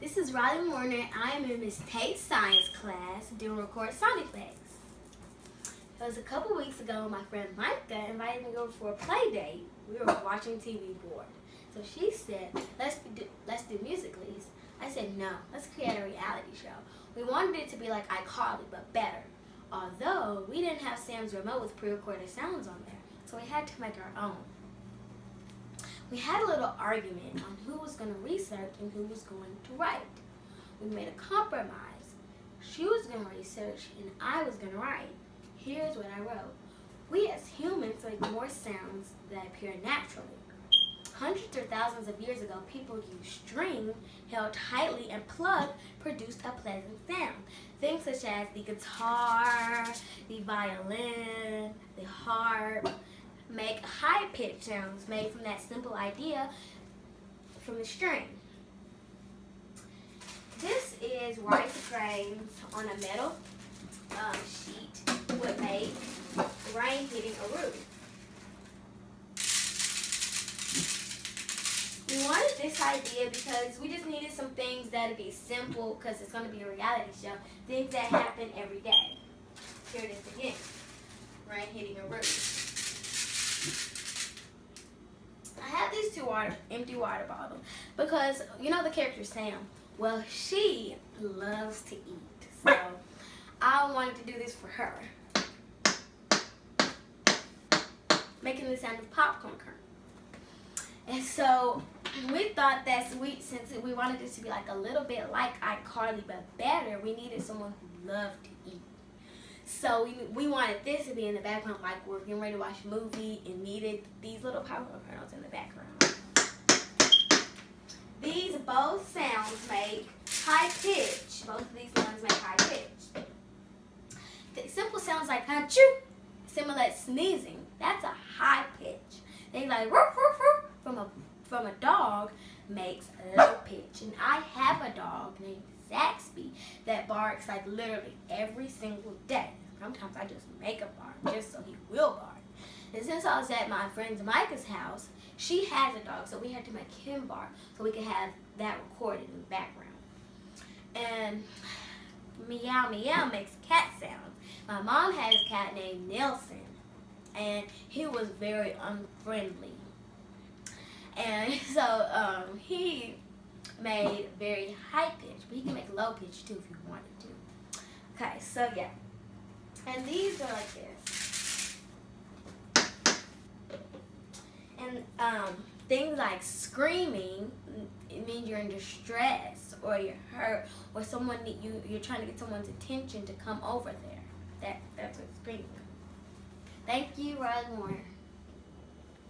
This is Riley Warner. I am in Miss Tate's science class doing record sound effects. It was a couple weeks ago. My friend Micah invited me over for a play date. We were watching TV bored. So she said, let's do Musical.lys. I said, no, let's create a reality show. We wanted it to be like iCarly, but better. Although we didn't have Sam's remote with pre-recorded sounds on there, so we had to make our own. We had a little argument on who was going to research and who was going to write. We made a compromise. She was going to research and I was going to write. Here's what I wrote. We as humans make more sounds that appear naturally. Hundreds or thousands of years ago, people used string held tightly and plugged produced a pleasant sound. Things such as the guitar, the violin, the harp, make high-pitched sounds made from that simple idea from the string. This is rice grains on a metal sheet would make rain hitting a roof. We wanted this idea because we just needed some things that would be simple because it's going to be a reality show. Things that happen every day. Here it is again. Rain hitting a roof. I have these two empty water bottles because you know the character Sam. Well, she loves to eat, so I wanted to do this for her. Making the sound of popcorn kernel. And so we thought that since we wanted this to be like a little bit like iCarly but better, we needed someone who loved to eat. So we wanted this to be in the background like we're getting ready to watch a movie and needed these little popcorn kernels in the background. These both sounds make high pitch. Both of these ones make high pitch. The simple sounds like achoo, similar to sneezing. That's a high pitch. Things like woof, woof, woof, from a dog makes low pitch. And I have a dog named Zaxby that barks like literally every single day. Sometimes I just make a bark just so he will bark. And since I was at my friend Micah's house, she has a dog, so we had to make him bark so we could have that recorded in the background. And meow meow makes cat sounds. My mom has a cat named Nelson, and he was very unfriendly. And so he made very high pitch, but he can make low pitch too if you wanted to. Okay, so yeah. And these are like this. And things like screaming, it means you're in distress or you're hurt or someone that you're trying to get someone's attention to come over there. That's what screaming. Thank you, Riley Warner.